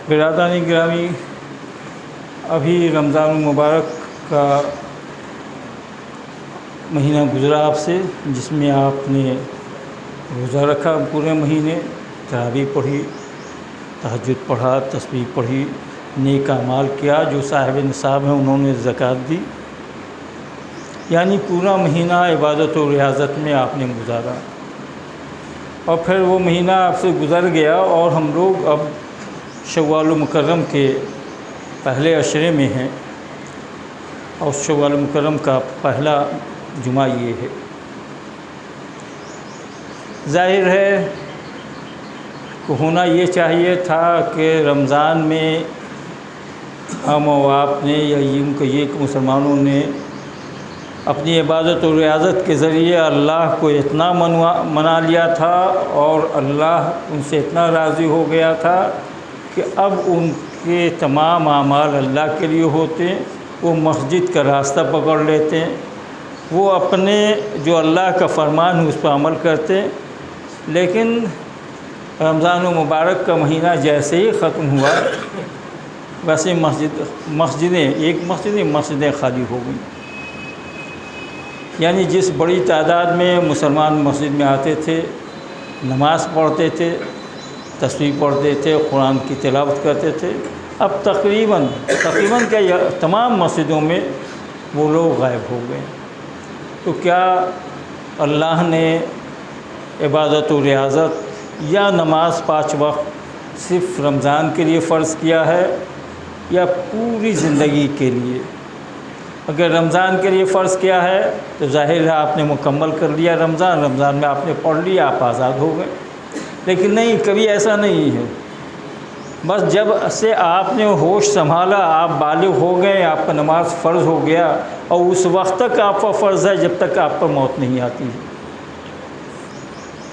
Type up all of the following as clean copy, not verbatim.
برادران گرامی، ابھی رمضان المبارک کا مہینہ گزرا آپ سے، جس میں آپ نے روزہ رکھا پورے مہینے، تراویح پڑھی، تہجد پڑھا، تسبیح پڑھی، نیک اعمال کیا، جو صاحب نصاب ہیں انہوں نے زکوٰۃ دی، یعنی پورا مہینہ عبادت و ریاضت میں آپ نے گزارا۔ اور پھر وہ مہینہ آپ سے گزر گیا اور ہم لوگ اب شوال مکرم کے پہلے عشرے میں ہیں، اور شوال مکرم کا پہلا جمعہ یہ ہے۔ ظاہر ہے کہ ہونا یہ چاہیے تھا کہ رمضان میں ہم و آپ نے یا یوں کہیے کہ مسلمانوں نے اپنی عبادت و ریاضت کے ذریعے اللہ کو اتنا منا لیا تھا اور اللہ ان سے اتنا راضی ہو گیا تھا کہ اب ان کے تمام اعمال اللہ کے لیے ہوتے ہیں، وہ مسجد کا راستہ پکڑ لیتے ہیں، وہ اپنے جو اللہ کا فرمان ہے اس پر عمل کرتے ہیں۔ لیکن رمضان المبارک کا مہینہ جیسے ہی ختم ہوا ویسے مسجدیں خالی ہو گئیں، یعنی جس بڑی تعداد میں مسلمان مسجد میں آتے تھے، نماز پڑھتے تھے، تسبیح پڑھتے تھے، قرآن کی تلاوت کرتے تھے، اب تقریباً کیا تمام مسجدوں میں وہ لوگ غائب ہو گئے۔ تو کیا اللہ نے عبادت و ریاضت یا نماز 5 وقت صرف رمضان کے لیے فرض کیا ہے یا پوری زندگی کے لیے؟ اگر رمضان کے لیے فرض کیا ہے تو ظاہر ہے آپ نے مکمل کر لیا رمضان میں آپ نے پڑھ لیا، آپ آزاد ہو گئے۔ لیکن نہیں، کبھی ایسا نہیں ہے، بس جب سے آپ نے ہوش سنبھالا، آپ بالغ ہو گئے، آپ پر نماز فرض ہو گیا، اور اس وقت تک آپ پر فرض ہے جب تک آپ پر موت نہیں آتی ہے۔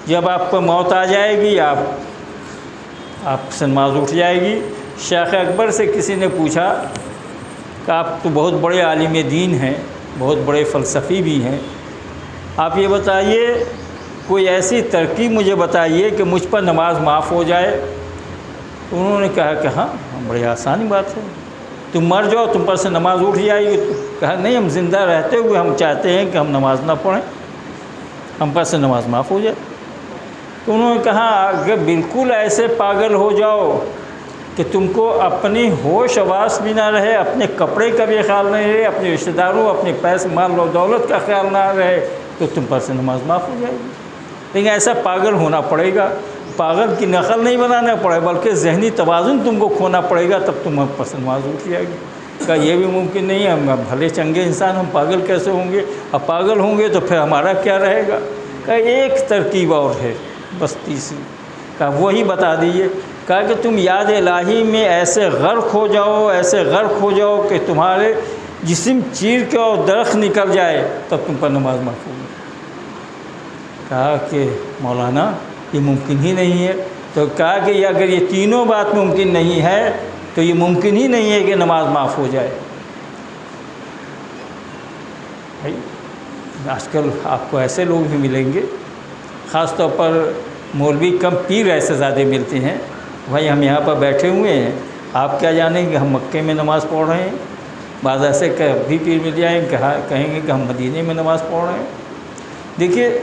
جب آپ پر موت آ جائے گی، آپ سے نماز اٹھ جائے گی۔ شیخ اکبر سے کسی نے پوچھا کہ آپ تو بہت بڑے عالم دین ہیں، بہت بڑے فلسفی بھی ہیں، آپ یہ بتائیے کوئی ایسی ترکیب مجھے بتائیے کہ مجھ پر نماز معاف ہو جائے۔ تو انہوں نے کہا کہ ہاں، بڑی آسانی بات ہے، تم مر جاؤ، تم پر سے نماز اٹھ جائے گی۔ کہا نہیں، ہم زندہ رہتے ہوئے ہم چاہتے ہیں کہ ہم نماز نہ پڑھیں، ہم پر سے نماز معاف ہو جائے۔ تو انہوں نے کہا اگر بالکل ایسے پاگل ہو جاؤ کہ تم کو اپنی ہوش حواس بھی نہ رہے، اپنے کپڑے کا بھی خیال نہیں رہے، اپنے رشتہ داروں، اپنے پیسے مال و دولت کا خیال نہ رہے، تو تم پر سے نماز معاف ہو جائے گی۔ لیکن ایسا پاگل ہونا پڑے گا، پاگل کی نقل نہیں بنانا پڑے، بلکہ ذہنی توازن تم کو کھونا پڑے گا، تب تم پر سے نماز اٹھ جائے گی۔ کہا یہ بھی ممکن نہیں ہے، ہم بھلے چنگے انسان، ہم پاگل کیسے ہوں گے؟ اب پاگل ہوں گے تو پھر ہمارا کیا رہے گا؟ کہا ایک ترکیب اور ہے، بس تیسری۔ کہا وہی بتا دیجیے۔ کہا کہ تم یاد الہی میں ایسے غرق ہو جاؤ کہ تمہارے جسم چیر کے اور درخت نکل جائے، تب تم پر نماز معاف ہوگی۔ کہا کہ مولانا یہ ممکن ہی نہیں ہے۔ تو کہا کہ اگر یہ تینوں بات ممکن نہیں ہے تو یہ ممکن ہی نہیں ہے کہ نماز معاف ہو جائے۔ آج کل آپ کو ایسے لوگ بھی ملیں گے، خاص طور پر مولوی کم پیر ایسے زیادہ ملتے ہیں، بھائی ہم یہاں پر بیٹھے ہوئے ہیں، آپ کیا جانیں کہ ہم مکے میں نماز پڑھ رہے ہیں؟ بعض ایسے بھی پیر مل جائیں کہیں گے کہ ہم مدینے میں نماز پڑھ رہے ہیں۔ دیکھیے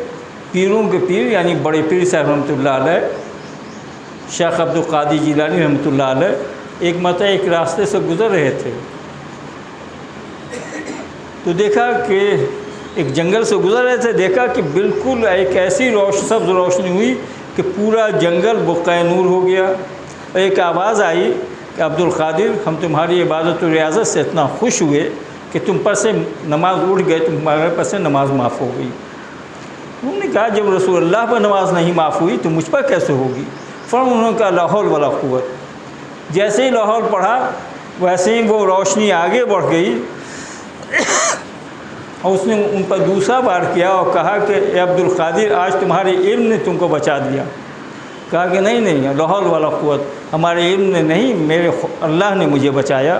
پیروں کے پیر یعنی بڑے پیر صاحب رحمۃ اللہ علیہ، شیخ عبد القادر جیلانی رحمۃ اللہ علیہ، ایک مرتبہ ایک راستے سے گزر رہے تھے تو دیکھا کہ ایک جنگل سے گزر رہے تھے، دیکھا کہ بالکل ایک ایسی سبز روشنی ہوئی کہ پورا جنگل بقع نور ہو گیا۔ ایک آواز آئی کہ عبد القادر، ہم تمہاری عبادت و ریاضت سے اتنا خوش ہوئے کہ تم پر سے نماز اٹھ گئے، تمہارے پر سے نماز معاف ہو گئی۔ انہوں نے کہا جب رسول اللہ پر نماز نہیں معاف ہوئی تو مجھ پر کیسے ہوگی؟ فوراً انہوں نے کہا لا حول ولا قوت۔ جیسے ہی لا حول پڑھا ویسے ہی وہ روشنی آگے بڑھ گئی، اور اس نے ان پر دوسرا بار کیا اور کہا کہ اے عبد القادر، آج تمہارے علم نے تم کو بچا دیا۔ کہا کہ نہیں، لا حول ولا قوت، ہمارے علم نے نہیں، میرے اللہ نے مجھے بچایا۔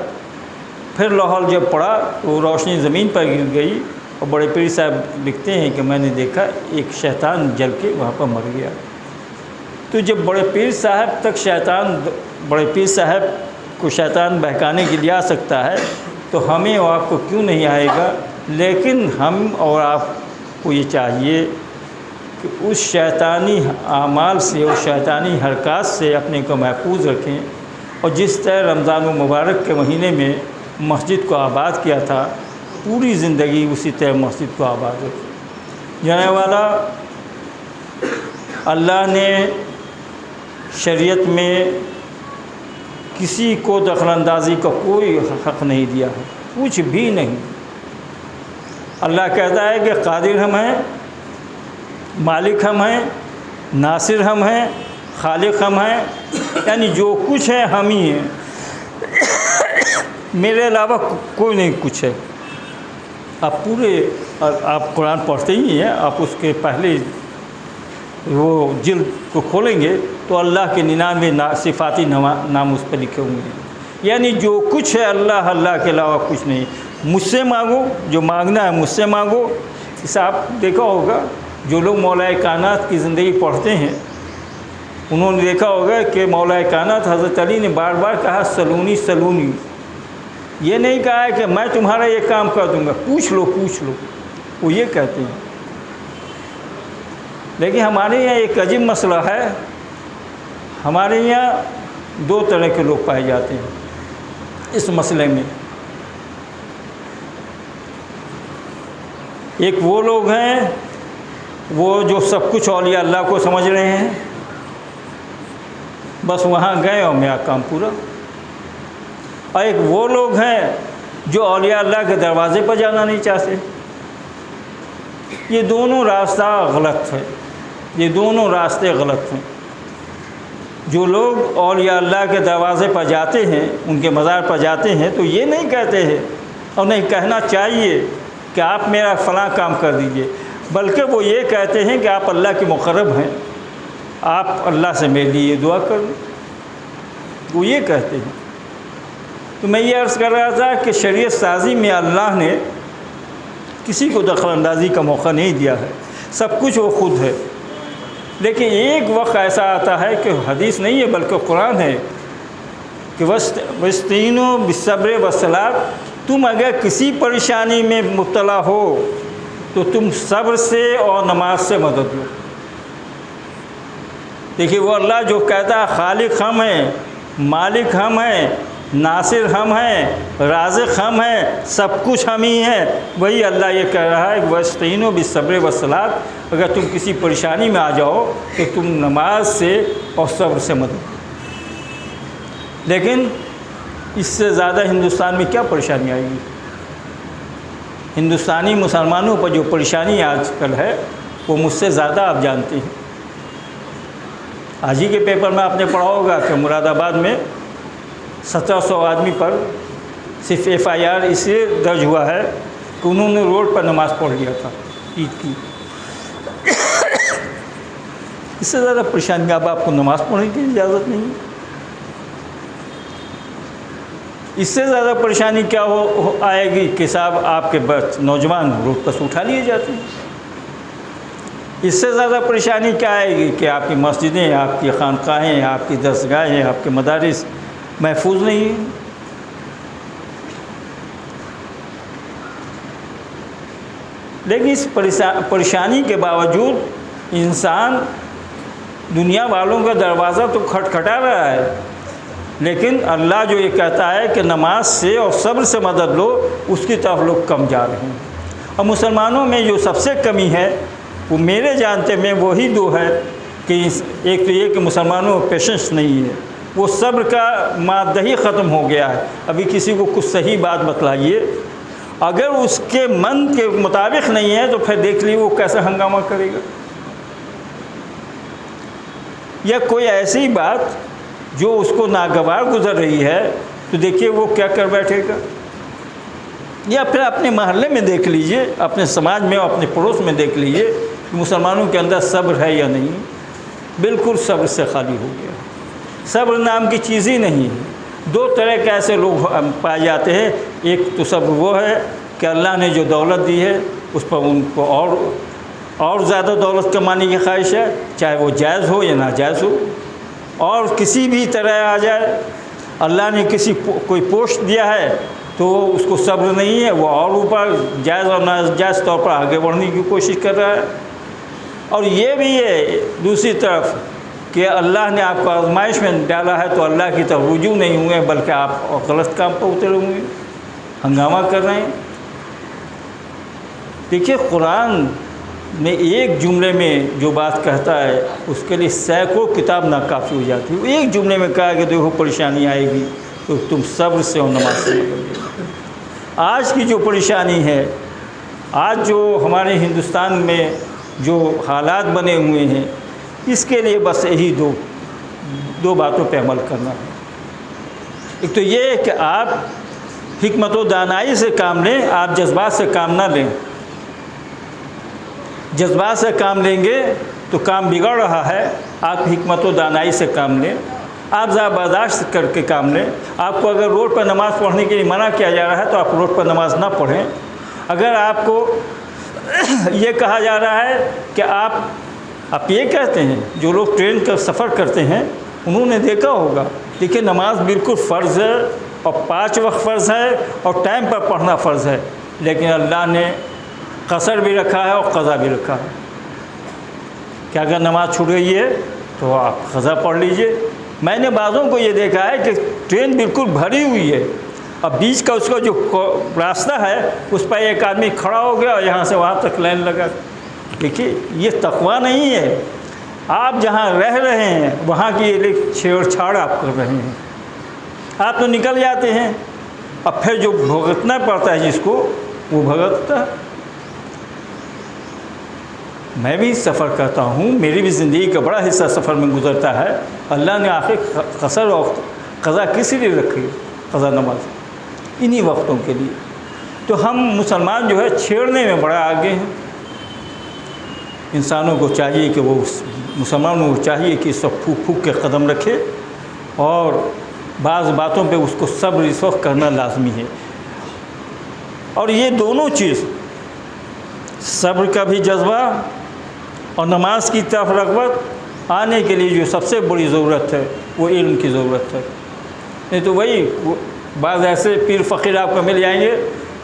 پھر لا حول جب پڑھا تو وہ روشنی زمین پر گر گئی، اور بڑے پیر صاحب لکھتے ہیں کہ میں نے دیکھا ایک شیطان جل کے وہاں پر مر گیا۔ تو جب بڑے پیر صاحب تک بڑے پیر صاحب کو شیطان بہکانے کے لیے آ سکتا ہے تو ہمیں اور آپ کو کیوں نہیں آئے گا؟ لیکن ہم اور آپ کو یہ چاہیے کہ اس شیطانی اعمال سے اور شیطانی حرکات سے اپنے کو محفوظ رکھیں، اور جس طرح رمضان المبارک کے مہینے میں مسجد کو آباد کیا تھا، پوری زندگی اسی طرح مسجد کو آباد رکھیں۔ جانے والا اللہ نے شریعت میں کسی کو دخل اندازی کا کوئی حق نہیں دیا ہے، کچھ بھی نہیں۔ اللہ کہتا ہے کہ قادر ہم ہیں، مالک ہم ہیں، ناصر ہم ہیں، خالق ہم ہیں، یعنی جو کچھ ہے ہم ہی ہیں، میرے علاوہ کوئی نہیں کچھ ہے۔ آپ قرآن پڑھتے ہی ہیں، آپ اس کے پہلے وہ جلد کو کھولیں گے تو اللہ کے 99 صفاتی نام اس پہ لکھے ہوئے ہیں، یعنی جو کچھ ہے اللہ کے علاوہ کچھ نہیں۔ مجھ سے مانگو، جو مانگنا ہے مجھ سے مانگو۔ اسے آپ دیکھا ہوگا جو لوگ مولا کائنات کی زندگی پڑھتے ہیں انہوں نے دیکھا ہوگا کہ مولا کائنات حضرت علی نے بار بار کہا سلونی سلونی، یہ نہیں کہا ہے کہ میں تمہارا یہ کام کر دوں گا، پوچھ لو پوچھ لو، وہ یہ کہتے ہیں۔ لیکن ہمارے یہاں ایک عجیب مسئلہ ہے، ہمارے یہاں دو طرح کے لوگ پائے جاتے ہیں اس مسئلے میں۔ ایک وہ لوگ ہیں وہ جو سب کچھ اولیاء اللہ کو سمجھ رہے ہیں، بس وہاں گئے اور میرا کام پورا۔ اور ایک وہ لوگ ہیں جو اولیاء اللہ کے دروازے پر جانا نہیں چاہتے۔ یہ دونوں راستہ غلط ہے، یہ دونوں راستے غلط ہیں۔ جو لوگ اولیاء اللہ کے دروازے پر جاتے ہیں، ان کے مزار پر جاتے ہیں، تو یہ نہیں کہتے ہیں اور نہیں کہنا چاہیے کہ آپ میرا فلاں کام کر دیجئے، بلکہ وہ یہ کہتے ہیں کہ آپ اللہ کے مقرب ہیں، آپ اللہ سے میرے لیے دعا کر دیں، وہ یہ کہتے ہیں۔ تو میں یہ عرض کر رہا تھا کہ شریعت سازی میں اللہ نے کسی کو دخل اندازی کا موقع نہیں دیا ہے، سب کچھ وہ خود ہے۔ لیکن ایک وقت ایسا آتا ہے کہ حدیث نہیں ہے بلکہ قرآن ہے کہ وَاسْتَعِینُوا بِالصَّبْرِ وَالصَّلَاةِ، تم اگر کسی پریشانی میں مبتلا ہو تو تم صبر سے اور نماز سے مدد لو۔ دیکھیے وہ اللہ جو کہتا ہے خالق ہم ہیں، مالک ہم ہیں، ناصر ہم ہیں، رازق ہم ہیں، سب کچھ ہم ہی ہیں، وہی اللہ یہ کہہ رہا ہے وَاسْتَعِینُوا بِالصَّبْرِ وَالصَّلَاةِ، اگر تم کسی پریشانی میں آ جاؤ تو تم نماز سے اور صبر سے مدد۔ لیکن اس سے زیادہ ہندوستان میں کیا پریشانی آئے گی؟ ہندوستانی مسلمانوں پر جو پریشانی آج کل ہے وہ مجھ سے زیادہ آپ جانتے ہیں۔ آج ہی کے پیپر میں آپ نے پڑھا ہوگا کہ مراد آباد میں 1700 آدمی پر صرف FIR اس لیے درج ہوا ہے کہ انہوں نے روڈ پر نماز پڑھ لیا تھا عید کی۔ اس سے زیادہ پریشانی اب آپ کو نماز پڑھنے کی اجازت نہیں ہے۔ اس سے زیادہ پریشانی کیا آئے گی کہ صاحب آپ کے نوجوان روڈ پر سے اٹھا لیے جاتے ہیں۔ اس سے زیادہ پریشانی کیا آئے گی کہ آپ کی مسجدیں، آپ کی خانقاہیں، آپ کی درسگاہیں، آپ کے مدارس محفوظ نہیں ہیں۔ لیکن اس پریشانی کے باوجود انسان دنیا والوں کا دروازہ تو کھٹکھٹا رہا ہے، لیکن اللہ جو یہ کہتا ہے کہ نماز سے اور صبر سے مدد لو، اس کی طرف لوگ کم جا رہے ہیں۔ اور مسلمانوں میں جو سب سے کمی ہے وہ میرے جانتے میں وہی دو ہے کہ ایک تو یہ کہ مسلمانوں میں پیشنس نہیں ہے، وہ صبر کا مادہ ہی ختم ہو گیا ہے۔ ابھی کسی کو کچھ صحیح بات بتلائیے، اگر اس کے من کے مطابق نہیں ہے تو پھر دیکھ لیے وہ کیسا ہنگامہ کرے گا، یا کوئی ایسی بات جو اس کو ناگوار گزر رہی ہے تو دیکھیے وہ کیا کر بیٹھے گا۔ یا پھر اپنے محلے میں دیکھ لیجئے، اپنے سماج میں اور اپنے پڑوس میں دیکھ لیجئے کہ مسلمانوں کے اندر صبر ہے یا نہیں، بالکل صبر سے خالی ہو گیا۔ صبر نام کی چیز ہی نہیں ہے۔ دو طرح کے ایسے لوگ پائے جاتے ہیں، ایک تو صبر وہ ہے کہ اللہ نے جو دولت دی ہے اس پر ان کو اور اور زیادہ دولت کمانے کی خواہش ہے، چاہے وہ جائز ہو یا ناجائز ہو، اور کسی بھی طرح آ جائے، اللہ نے کوئی پوسٹ دیا ہے تو اس کو صبر نہیں ہے، وہ اور اوپر جائز اور ناجائز طور پر آگے بڑھنے کی کوشش کر رہا ہے۔ اور یہ بھی ہے دوسری طرف کہ اللہ نے آپ کو آزمائش میں ڈالا ہے تو اللہ کی طرف رجوع نہیں ہوئے، بلکہ آپ غلط کام پر اترے ہوئے ہیں، ہنگامہ کر رہے ہیں۔ دیکھیے قرآن میں ایک جملے میں جو بات کہتا ہے اس کے لیے سینکڑوں کتاب ناکافی ہو جاتی ہے۔ ایک جملے میں کہا کہ دیکھو پریشانی آئے گی تو تم صبر سے اور نماز سے نکلو۔ آج کی جو پریشانی ہے، آج جو ہمارے ہندوستان میں جو حالات بنے ہوئے ہیں، اس کے لیے بس یہی دو باتوں پہ عمل کرنا ہے۔ ایک تو یہ ہے کہ آپ حکمت و دانائی سے کام لیں، آپ جذبات سے کام نہ لیں۔ جذبات سے کام لیں گے تو کام بگڑ رہا ہے، آپ حکمت و دانائی سے کام لیں، آپ ذرا برداشت کر کے کام لیں۔ آپ کو اگر روڈ پر نماز پڑھنے کے لیے منع کیا جا رہا ہے تو آپ روڈ پر نماز نہ پڑھیں۔ اگر آپ کو یہ کہا جا رہا ہے کہ آپ یہ کہتے ہیں، جو لوگ ٹرین کا سفر کرتے ہیں انہوں نے دیکھا ہوگا، دیکھیے نماز بالکل فرض ہے اور 5 وقت فرض ہے اور ٹائم پر پڑھنا فرض ہے، لیکن اللہ نے قصر بھی رکھا ہے اور قضا بھی رکھا ہے کہ اگر نماز چھوٹ گئی ہے تو آپ قضا پڑھ لیجئے۔ میں نے بعضوں کو یہ دیکھا ہے کہ ٹرین بالکل بھری ہوئی ہے، اب بیچ کا اس کا جو راستہ ہے اس پر ایک آدمی کھڑا ہو گیا اور یہاں سے وہاں تک لائن لگا۔ دیکھیے یہ تقویٰ نہیں ہے، آپ جہاں رہ رہے ہیں وہاں کی ایک چھیڑ چھاڑ آپ کر رہے ہیں۔ آپ تو نکل جاتے ہیں، اب پھر جو بھگتنا پڑتا ہے جس کو وہ بھگتتا ہے۔ میں بھی سفر کرتا ہوں، میری بھی زندگی کا بڑا حصہ سفر میں گزرتا ہے۔ اللہ نے آخر قصر اور قضا کس لیے رکھی؟ قضا نماز انہی وقتوں کے لیے۔ تو ہم مسلمان جو ہے چھیڑنے میں بڑا آگے ہیں۔ انسانوں کو چاہیے کہ وہ مسلمانوں کو چاہیے کہ سب پھونک پھونک کے قدم رکھے، اور بعض باتوں پہ اس کو صبر اس وقت کرنا لازمی ہے۔ اور یہ دونوں چیز، صبر کا بھی جذبہ اور نماز کی طرف رغبت آنے کے لیے جو سب سے بڑی ضرورت ہے وہ علم کی ضرورت ہے۔ نہیں تو وہی بعض ایسے پیر فقیر آپ کو مل جائیں گے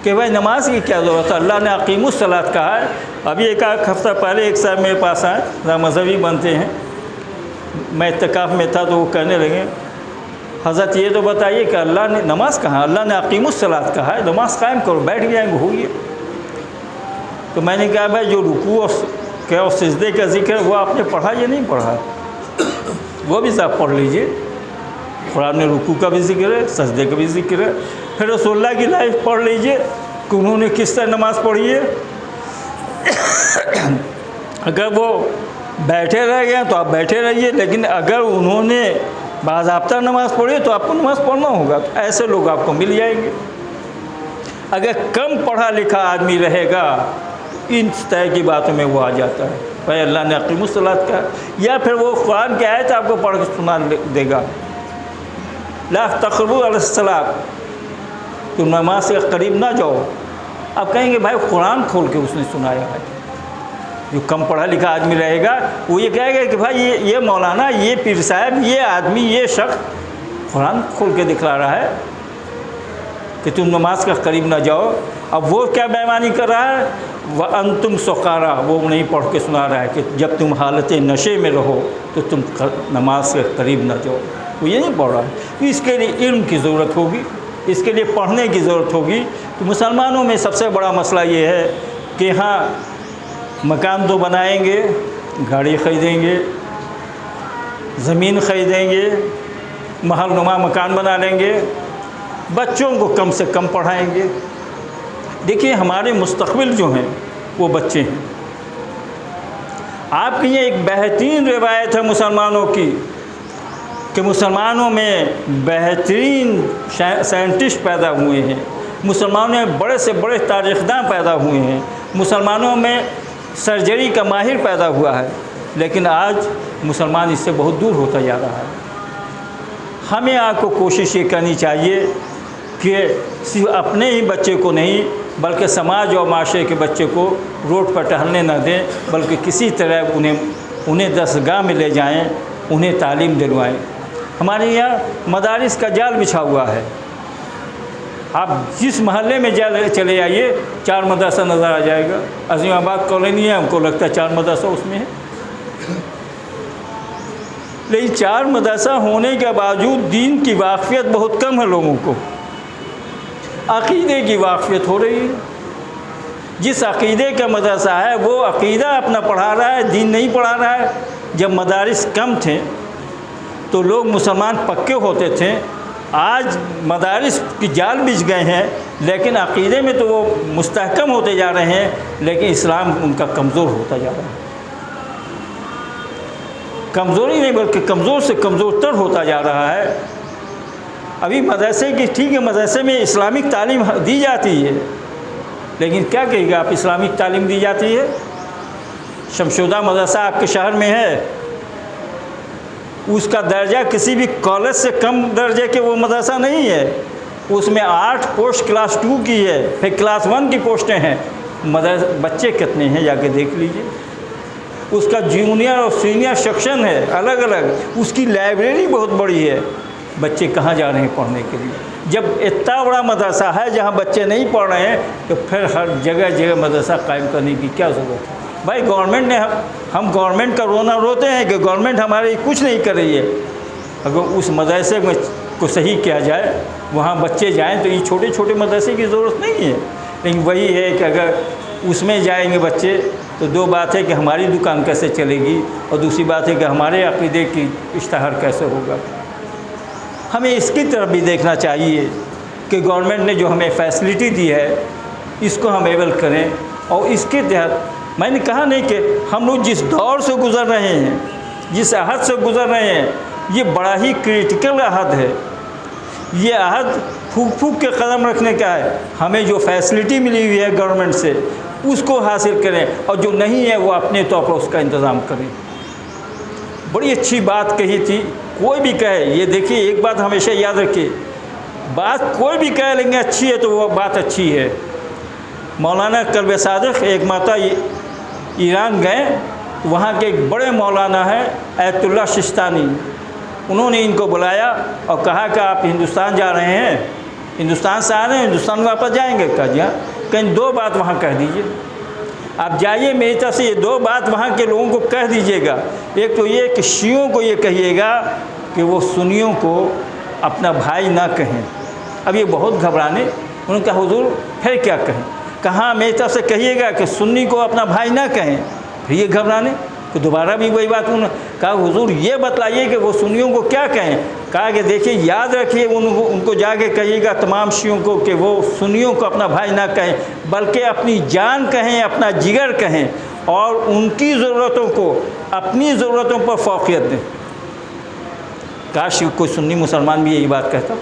کہ بھائی نماز کی کیا ضرورت ہے، اللہ نے اقیم الصلاۃ کہا ہے۔ ابھی ایک ہفتہ پہلے ایک صاحب میرے پاس آئے، ذرا مذہبی بنتے ہیں، میں اعتکاف میں تھا تو وہ کہنے لگے حضرت یہ تو بتائیے کہ اللہ نے نماز کہاں، اللہ نے اقیم الصلاۃ کہا ہے، نماز قائم کرو، بیٹھ جائیں گے ہو گیا۔ تو میں نے کہا بھائی جو رکوع اور سجدے کا ذکر ہے وہ آپ نے پڑھا یا نہیں پڑھا؟ وہ بھی صاحب پڑھ لیجئے۔ قرآن میں رکوع کا بھی ذکر ہے، سجدے کا بھی ذکر ہے، پھر رسول اللہ کی لائف پڑھ لیجئے کہ انہوں نے کس طرح نماز پڑھی ہے۔ اگر وہ بیٹھے رہ گئے تو آپ بیٹھے رہیے، لیکن اگر انہوں نے باضابطہ نماز پڑھی تو آپ کو نماز پڑھنا ہوگا۔ تو ایسے لوگ آپ کو مل جائیں گے۔ اگر کم پڑھا لکھا آدمی رہے گا ان طرح کی باتوں میں وہ آ جاتا ہے، بھائی اللہ نے اقیم الصلاۃ کہا، یا پھر وہ قرآن کی آیت آپ کو پڑھ کے سنا دے گا، لا تقربوا علی الصلاۃ، تم نماز سے قریب نہ جاؤ۔ آپ کہیں گے بھائی قرآن کھول کے اس نے سنایا ہے۔ جو کم پڑھا لکھا آدمی رہے گا وہ یہ کہے گا کہ بھائی یہ مولانا، یہ پیر صاحب، یہ آدمی، یہ شخص قرآن کھول کے دکھلا رہا ہے کہ تم نماز کا قریب نہ جاؤ۔ اب وہ کیا بےایمانی کر رہا ہے؟ وَأَنْتُمْ سُقَارَىٰ، وہ نہیں پڑھ کے سنا رہا ہے کہ جب تم حالت نشے میں رہو تو تم نماز کے قریب نہ جاؤ، وہ یہ نہیں پڑھ رہا ہے۔ اس کے لیے علم کی ضرورت ہوگی، اس کے لیے پڑھنے کی ضرورت ہوگی۔ تو مسلمانوں میں سب سے بڑا مسئلہ یہ ہے کہ ہاں مکان تو بنائیں گے، گاڑی خریدیں گے، زمین خریدیں گے، محل نما مکان بنا لیں گے، بچوں کو کم سے کم پڑھائیں گے۔ دیکھیے ہمارے مستقبل جو ہیں وہ بچے ہیں۔ آپ کی یہ ایک بہترین روایت ہے مسلمانوں کی کہ مسلمانوں میں بہترین سائنٹسٹ پیدا ہوئے ہیں، مسلمانوں میں بڑے سے بڑے تاریخ داں پیدا ہوئے ہیں، مسلمانوں میں سرجری کا ماہر پیدا ہوا ہے، لیکن آج مسلمان اس سے بہت دور ہوتا جا رہا ہے۔ ہمیں آپ کو کوشش یہ کرنی چاہیے کہ صرف اپنے ہی بچے کو نہیں بلکہ سماج اور معاشرے کے بچے کو روڈ پر ٹہلنے نہ دیں، بلکہ کسی طرح انہیں درسگاہ میں لے جائیں، انہیں تعلیم دلوائیں۔ ہمارے یہاں مدارس کا جال بچھا ہوا ہے، آپ جس محلے میں چلے جائیے 4 مدرسہ نظر آ جائے گا۔ عظیم آباد کالونی ہے، ہم کو لگتا ہے 4 مدرسہ اس میں ہے، لیکن 4 مدرسہ ہونے کے باوجود دین کی واقفیت بہت کم ہے، لوگوں کو عقیدے کی واقفیت ہو رہی ہے۔ جس عقیدے کا مدرسہ ہے وہ عقیدہ اپنا پڑھا رہا ہے، دین نہیں پڑھا رہا ہے۔ جب مدارس کم تھے تو لوگ مسلمان پکے ہوتے تھے، آج مدارس کی جال بچھ گئے ہیں، لیکن عقیدے میں تو وہ مستحکم ہوتے جا رہے ہیں، لیکن اسلام ان کا کمزور ہوتا جا رہا ہے۔ کمزوری نہیں بلکہ کمزور سے کمزور تر ہوتا جا رہا ہے۔ ابھی مدرسے کی ٹھیک ہے، مدرسے میں اسلامک تعلیم دی جاتی ہے، لیکن کیا کہے گا آپ، اسلامک تعلیم دی جاتی ہے؟ شمشودہ مدرسہ آپ کے شہر میں ہے، اس کا درجہ کسی بھی کالج سے کم درجے کے وہ مدرسہ نہیں ہے، اس میں 8 پوسٹ کلاس 2 کی ہے، پھر کلاس 1 کی پوسٹیں ہیں۔ بچے کتنے ہیں جا کے دیکھ لیجئے، اس کا جونیئر اور سینئر سیکشن ہے الگ الگ، اس کی لائبریری بہت بڑی ہے۔ بچے کہاں جا رہے ہیں پڑھنے کے لیے؟ جب اتنا بڑا مدرسہ ہے جہاں بچے نہیں پڑھ رہے ہیں تو پھر ہر جگہ جگہ مدرسہ قائم کرنے کی کیا ضرورت ہے؟ بھائی گورنمنٹ نے ہم گورنمنٹ کا رونا روتے ہیں کہ گورنمنٹ ہمارے کچھ نہیں کر رہی ہے۔ اگر اس مدرسے میں کو صحیح کیا جائے، وہاں بچے جائیں، تو یہ چھوٹے چھوٹے مدرسے کی ضرورت نہیں ہے۔ لیکن وہی ہے کہ اگر اس میں جائیں گے بچے تو 2 بات ہے کہ ہماری دکان کیسے چلے گی، اور دوسری بات ہے کہ ہمارے عقیدے کی اشتہار کیسے ہوگا۔ ہمیں اس کی طرف بھی دیکھنا چاہیے کہ گورنمنٹ نے جو ہمیں فیسلٹی دی ہے اس کو ہم ایول کریں، اور اس کے تحت میں نے کہا نہیں کہ ہم لوگ جس دور سے گزر رہے ہیں، جس عہد سے گزر رہے ہیں، یہ بڑا ہی کریٹیکل عہد ہے۔ یہ عہد پھونک پھونک کے قدم رکھنے کا ہے۔ ہمیں جو فیسلٹی ملی ہوئی ہے گورنمنٹ سے اس کو حاصل کریں، اور جو نہیں ہے وہ اپنے طور پر اس کا انتظام کریں۔ بڑی اچھی بات کہی تھی، کوئی بھی کہے، یہ دیکھیے ایک بات ہمیشہ یاد رکھیے، بات کوئی بھی کہہ لیں گے اچھی ہے تو وہ بات اچھی ہے۔ مولانا کلب صادق ایک مرتبہ ایران گئے، وہاں کے ایک بڑے مولانا ہیں ایت اللہ سستانی، انہوں نے ان کو بلایا اور کہا کہ آپ ہندوستان جا رہے ہیں، ہندوستان سے آ رہے ہیں، ہندوستان واپس جائیں گے؟ کہا جی ہاں۔ کہیں 2 بات وہاں کہہ دیجئے، آپ جائیے میری طرف سے یہ 2 بات وہاں کے لوگوں کو کہہ دیجئے گا۔ ایک تو یہ کہ شیعوں کو یہ کہیے گا کہ وہ سنیوں کو اپنا بھائی نہ کہیں۔ اب یہ بہت گھبرانے، انہوں نے کہا حضور پھر کیا کہیں؟ کہاں میری طرف سے کہیے گا کہ سنی کو اپنا بھائی نہ کہیں۔ پھر یہ گھبرانے تو دوبارہ بھی وہی بات انہوں نے کہا حضور یہ بتلائیے کہ وہ سنیوں کو کیا کہیں؟ کہا کہ دیکھیے یاد رکھیے ان کو جا کے کہیے گا تمام شیعوں کو کہ وہ سنیوں کو اپنا بھائی نہ کہیں، بلکہ اپنی جان کہیں، اپنا جگر کہیں، اور ان کی ضرورتوں کو اپنی ضرورتوں پر فوقیت دیں۔ کاش کوئی سنی مسلمان بھی یہی بات کہتا۔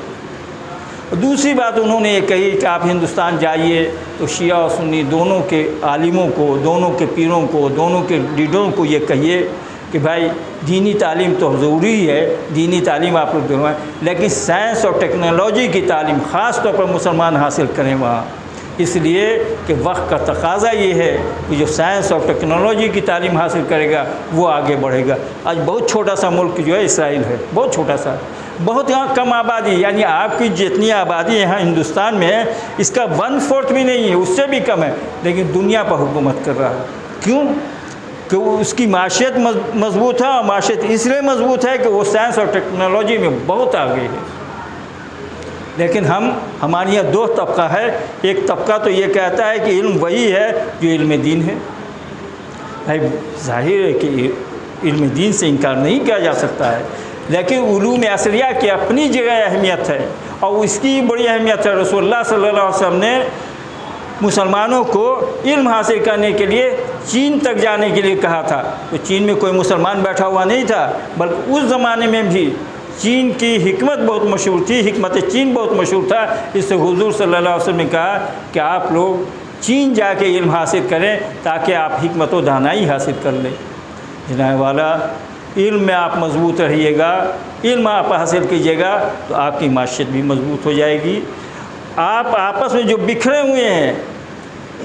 دوسری بات انہوں نے یہ کہی کہ آپ ہندوستان جائیے تو شیعہ اور سنی دونوں کے عالموں کو، دونوں کے پیروں کو، دونوں کے لیڈروں کو یہ کہیے کہ بھائی دینی تعلیم تو ضروری ہے، دینی تعلیم آپ لوگ دلوائیں، لیکن سائنس اور ٹیکنالوجی کی تعلیم خاص طور پر مسلمان حاصل کریں وہاں، اس لیے کہ وقت کا تقاضا یہ ہے کہ جو سائنس اور ٹیکنالوجی کی تعلیم حاصل کرے گا وہ آگے بڑھے گا۔ آج بہت چھوٹا سا ملک جو ہے اسرائیل ہے، بہت چھوٹا سا، بہت یہاں کم آبادی، یعنی آپ کی جتنی آبادی یہاں ہندوستان میں ہے اس کا 1/4 بھی نہیں ہے، اس سے بھی کم ہے، لیکن دنیا پر حکومت کر رہا ہے۔ کیوں؟ کہ اس کی معیشت مضبوط ہے، اور معیشت اس لیے مضبوط ہے کہ وہ سائنس اور ٹیکنالوجی میں بہت آگے ہے۔ لیکن ہمارے یہاں 2 طبقہ ہے، ایک طبقہ تو یہ کہتا ہے کہ علم وہی ہے جو علم دین ہے۔ بھائی ظاہر ہے کہ علم دین سے انکار نہیں کیا جا سکتا ہے، لیکن علوم اصلیہ کی اپنی جگہ اہمیت ہے، اور اس کی بڑی اہمیت ہے۔ رسول اللہ صلی اللہ علیہ وسلم نے مسلمانوں کو علم حاصل کرنے کے لیے چین تک جانے کے لیے کہا تھا، تو چین میں کوئی مسلمان بیٹھا ہوا نہیں تھا، بلکہ اس زمانے میں بھی چین کی حکمت بہت مشہور تھی، حکمت چین بہت مشہور تھا، اس سے حضور صلی اللہ علیہ وسلم نے کہا کہ آپ لوگ چین جا کے علم حاصل کریں تاکہ آپ حکمت و دانائی حاصل کر لیں۔ جناب والا، علم میں آپ مضبوط رہیے گا، علم آپ حاصل کیجیے گا تو آپ کی معیشت بھی مضبوط ہو جائے گی۔ آپ آپس میں جو بکھرے ہوئے ہیں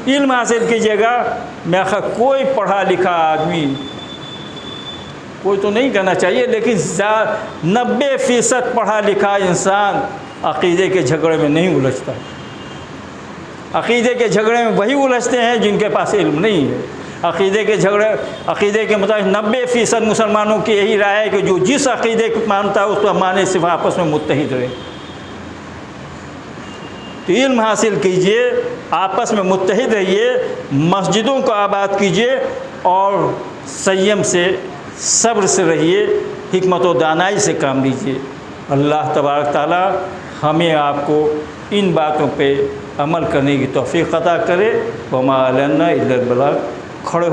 علم حاصل کیجیے گا۔ میں کوئی پڑھا لکھا آدمی، کوئی تو نہیں کہنا چاہیے، لیکن 90% پڑھا لکھا انسان عقیدے کے جھگڑے میں نہیں الجھتا۔ عقیدے کے جھگڑے میں وہی الجھتے ہیں جن کے پاس علم نہیں ہے۔ عقیدے کے مطابق 90% مسلمانوں کی یہی رائے ہے کہ جو جس عقیدے کو مانتا ہے اس کو مانے، صرف آپس میں متحد رہے۔ تو علم حاصل کیجئے، آپس میں متحد رہیے، مسجدوں کو آباد کیجئے اور سیم سے، صبر سے رہیے، حکمت و دانائی سے کام لیجئے۔ اللہ تبارک تعالیٰ ہمیں آپ کو ان باتوں پہ عمل کرنے کی توفیق عطا کرے۔ وما علینا الا البلاغ۔ کھڑے ہو